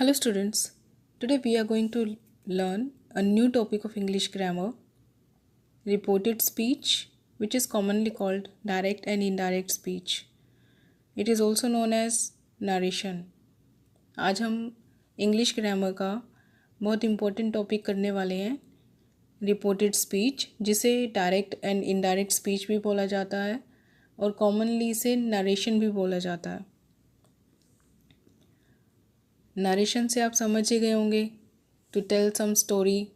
Hello students. Today we are going to learn a new topic of English grammar, reported speech, which is commonly called direct and indirect speech. It is also known as narration. आज हम English grammar का बहुत important topic करने वाले हैं, reported speech, जिसे direct and indirect speech भी बोला जाता है और कॉमनली इसे नरेशन भी बोला जाता है। नरेशन से आप समझ ही गए होंगे, टू टेल सम स्टोरी,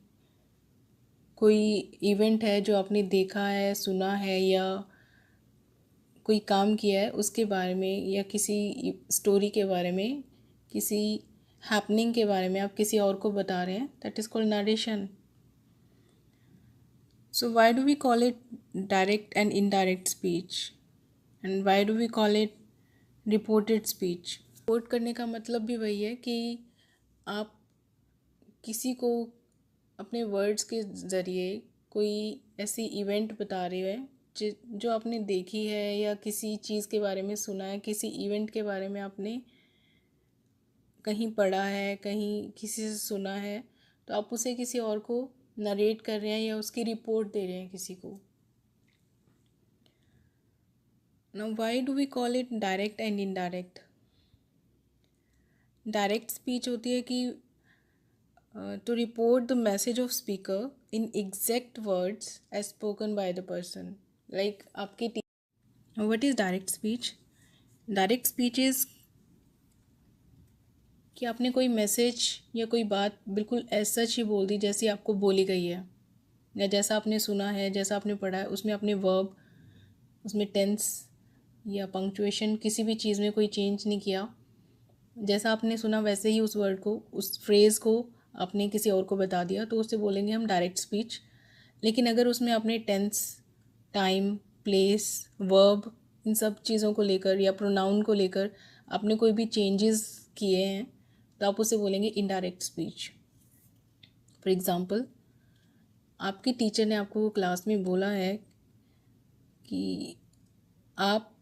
कोई इवेंट है जो आपने देखा है, सुना है या कोई काम किया है उसके बारे में, या किसी स्टोरी के बारे में, किसी हैपनिंग के बारे में आप किसी और को बता रहे हैं, that is called narration. So why do we call it direct and indirect speech and why do we call it reported speech? Report करने का मतलब भी वही है कि आप किसी को अपने वर्ड्स के ज़रिए कोई ऐसी इवेंट बता रहे हैं जो आपने देखी है या किसी चीज़ के बारे में सुना है, किसी इवेंट के बारे में आपने कहीं पढ़ा है, कहीं किसी से सुना है, तो आप उसे किसी और को नरेट कर रहे हैं या उसकी रिपोर्ट दे रहे हैं किसी को। Now why do we call it direct and indirect? Direct speech होती है कि to report the message of speaker in exact words as spoken by the person. Like आपकी what is direct speech? Direct speech is कि आपने कोई message या कोई बात बिल्कुल ऐसा ही बोल दी जैसी आपको बोली गई है, या जैसा आपने सुना है, जैसा आपने पढ़ा है, उसमें आपने वर्ब, उसमें टेंस या पंक्चुएशन, किसी भी चीज़ में कोई चेंज नहीं किया। जैसा आपने सुना वैसे ही उस वर्ड को, उस फ्रेज़ को आपने किसी और को बता दिया, तो उससे बोलेंगे हम डायरेक्ट स्पीच। लेकिन अगर उसमें आपने टेंस, टाइम, प्लेस, वर्ब, इन सब चीज़ों को लेकर या प्रोनाउन को लेकर आपने कोई भी चेंजेस किए हैं, तो आप उसे बोलेंगे इनडायरेक्ट स्पीच। फॉर एग्ज़ाम्पल, आपकी टीचर ने आपको क्लास में बोला है कि आप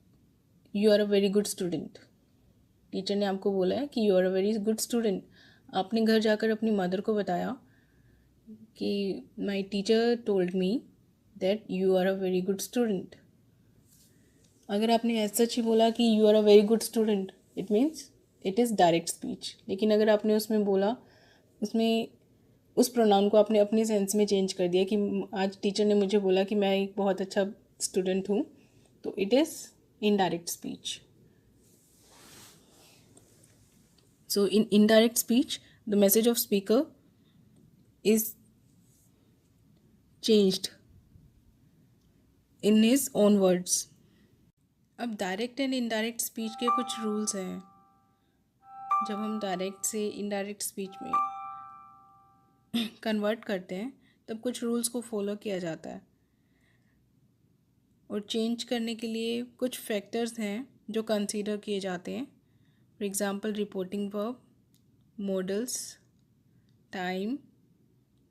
you are a very good student. Teacher ने आपको बोला है कि you are a very good student. आपने घर जाकर अपनी मदर को बताया कि my teacher told me that you are a very good student. अगर आपने ऐसा ही बोला कि you are a very good student, it means it is direct speech. लेकिन अगर आपने उसमें बोला, उसमें उस प्रोनाउन को आपने अपने सेंस में चेंज कर दिया कि आज टीचर ने मुझे बोला कि मैं एक बहुत अच्छा स्टूडेंट हूँ, तो it is indirect speech. So in indirect speech, the message of speaker is changed in his own words. अब डायरेक्ट एंड इनडायरेक्ट स्पीच के कुछ रूल्स हैं। जब हम डायरेक्ट से इनडायरेक्ट स्पीच में कन्वर्ट करते हैं, तब कुछ रूल्स को फॉलो किया जाता है, और चेंज करने के लिए कुछ फैक्टर्स हैं जो कंसीडर किए जाते हैं। For example, reporting verb, models, time,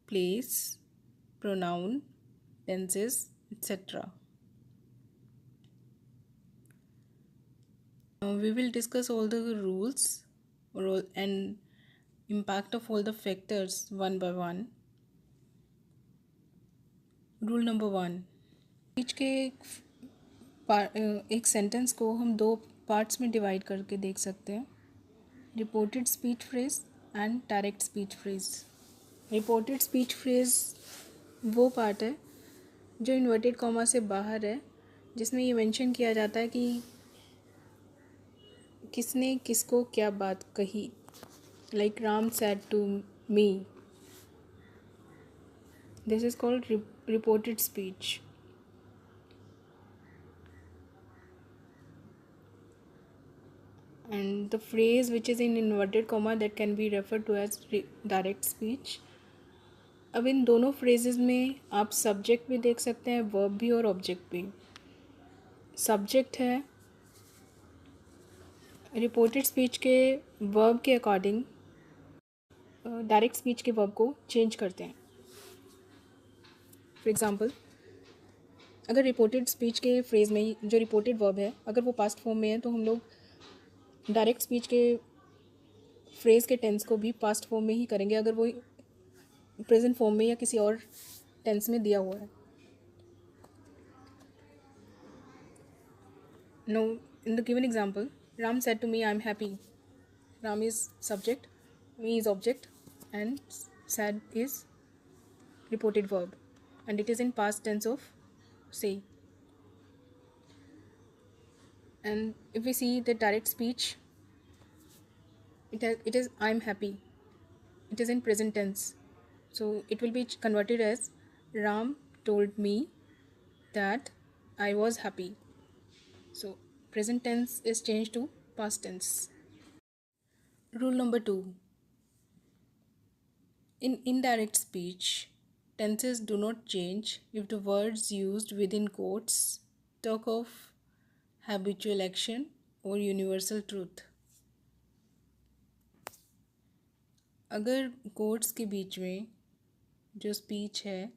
place, pronoun, tenses, etc. We will discuss all the rules and impact of all the factors one by one. Rule number 1. Speech के एक सेंटेंस को हम दो पार्ट्स में divide करके देख सकते हैं, reported speech phrase and direct speech phrase. Reported speech phrase वो पार्ट है जो इन्वर्टेड कॉमा से बाहर है, जिसमें ये मेंशन किया जाता है कि किसने किसको क्या बात कही। Like Ram said to me, this is called reported speech. And the phrase which is in inverted comma that can be referred to as direct speech. अब इन दोनों फ्रेजेस में आप सब्जेक्ट भी देख सकते हैं, वर्ब भी और ऑब्जेक्ट भी। सब्जेक्ट है, रिपोर्टेड स्पीच के वर्ब के अकॉर्डिंग डायरेक्ट स्पीच के वर्ब को चेंज करते हैं। फॉर एग्ज़ाम्पल, अगर रिपोर्टेड स्पीच के फ्रेज में जो रिपोर्टेड वर्ब है, अगर वो पास्ट फॉर्म में है, तो हम लोग डायरेक्ट स्पीच के फ्रेज़ के टेंस को भी पास्ट फॉर्म में ही करेंगे अगर वो प्रेजेंट फॉर्म में या किसी और टेंस में दिया हुआ है. Now, in the given example, Ram said to me, "I am happy." Ram is subject, me is object, and said is reported verb, and it is in past tense of say. And if we see the direct speech, it is "I am happy." It is in present tense, so it will be converted as Ram told me that I was happy. So present tense is changed to past tense. Rule number 2. In indirect speech, tenses do not change if the words used within quotes talk of habitual action or universal truth. अगर quotes के बीच में जो speech है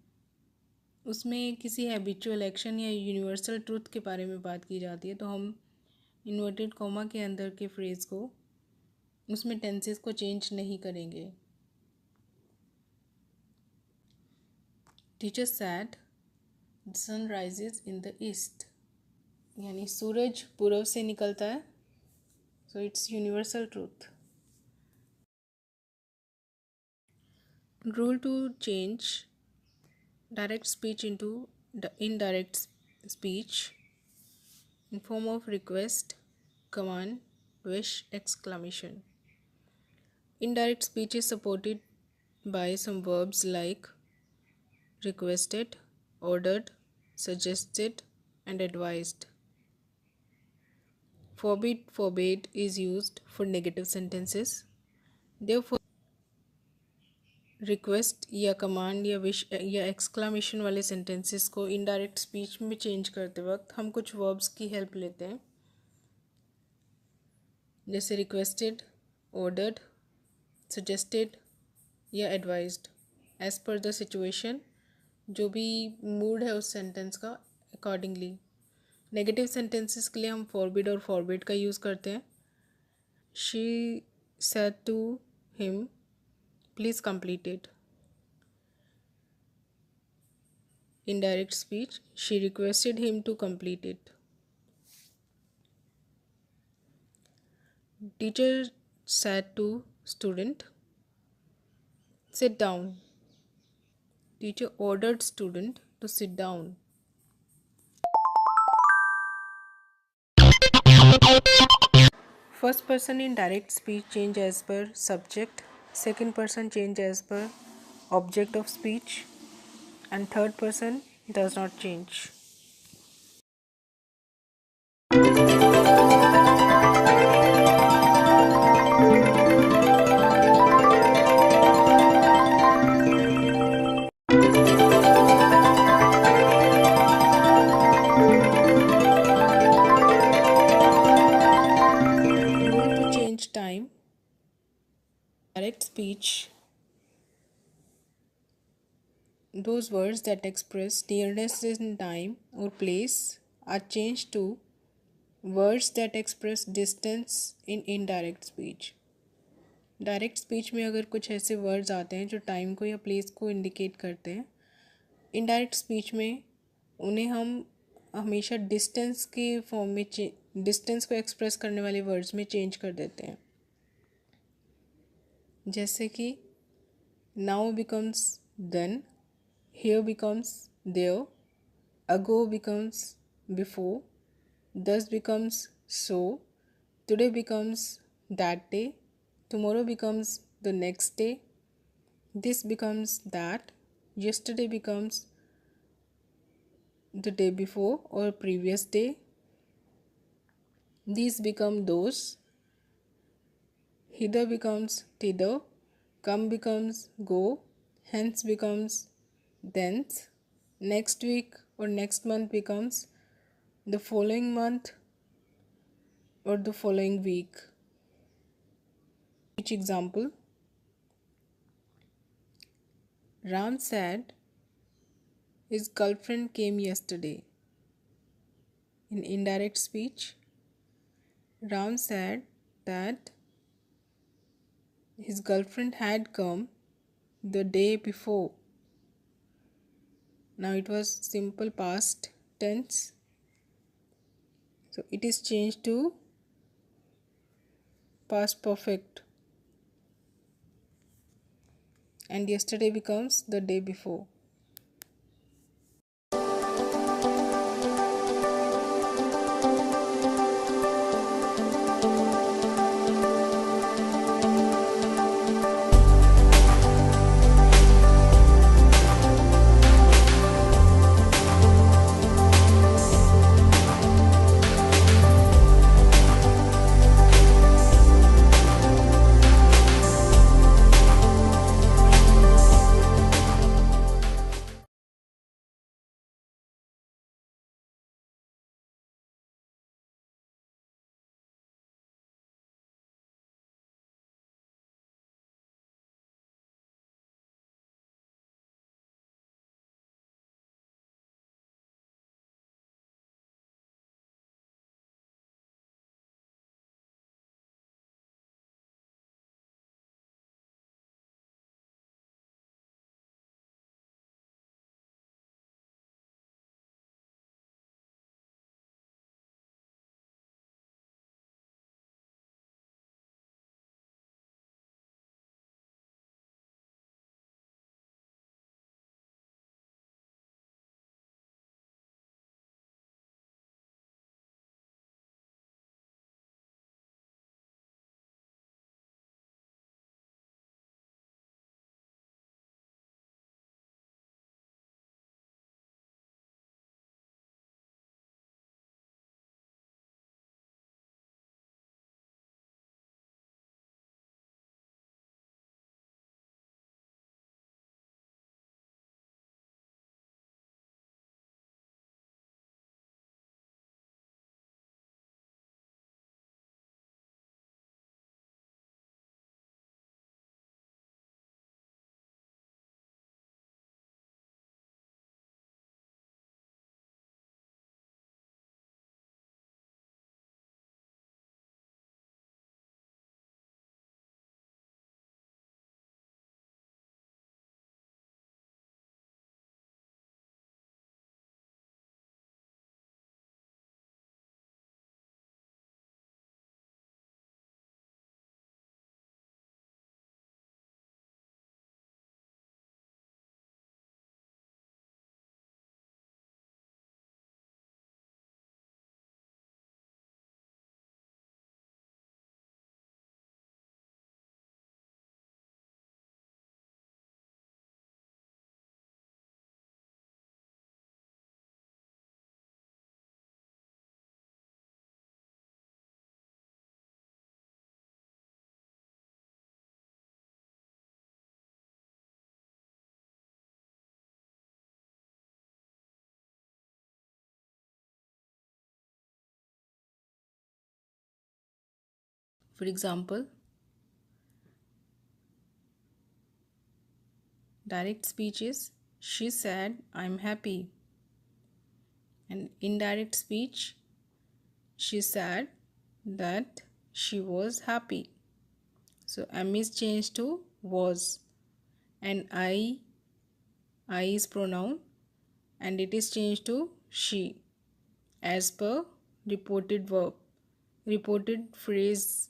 उसमें किसी habitual action या universal truth के बारे में बात की जाती है तो हम इन्वर्टेड कॉमा के अंदर के फ्रेज़ को उसमें टेंसेस को चेंज नहीं करेंगे. Teacher said the sun rises in the east, यानी सूरज पूर्व से निकलता है. So it's universal truth. Rule to change direct speech into the indirect speech in form of request, command, wish, exclamation. Indirect speech is supported by some verbs like requested, ordered, suggested, and advised. Forbade is used for negative sentences. Therefore, request या command या wish या exclamation वाले sentences को indirect speech में change करते वक्त हम कुछ वर्ब्स की हेल्प लेते हैं, जैसे रिक्वेस्टेड, ऑर्डर्ड, सजेस्टेड या advised, as per the situation, जो भी मूड है उस सेंटेंस का अकॉर्डिंगली. नेगेटिव सेंटेंसेस के लिए हम फॉरबिड और फॉरबिड का यूज़ करते हैं. She said to him, please complete it. Indirect speech, she requested him to complete it. Teacher said to student, sit down. Teacher ordered student to sit down. First person in direct speech change as per subject, second person change as per object of speech, and third person does not change. Rule to change time. Direct speech, those words that express nearness in time or place are changed to words that express distance in indirect speech. Direct speech में अगर कुछ ऐसे words आते हैं जो time को या place को इंडिकेट करते हैं, इनडायरेक्ट स्पीच में उन्हें हम हमेशा डिस्टेंस के फॉर्म में डिस्टेंस को एक्सप्रेस करने वाले वर्ड्स में चेंज कर देते हैं, जैसे कि now becomes then, here becomes there, ago becomes before, thus becomes so, today becomes that day, tomorrow becomes the next day, this becomes that, yesterday becomes the day before or previous day, these become those, hither becomes thither, come becomes go, hence becomes thence, next week or next month becomes the following month or the following week. Each example, Ram said his girlfriend came yesterday. In indirect speech, Ram said that His girlfriend had come the day before. Now it was simple past tense, so it is changed to past perfect, and yesterday becomes the day before. For example, direct speech is she said I'm happy, and indirect speech she said that she was happy. So am is changed to was, and I is pronoun, and it is changed to she as per reported verb, reported phrase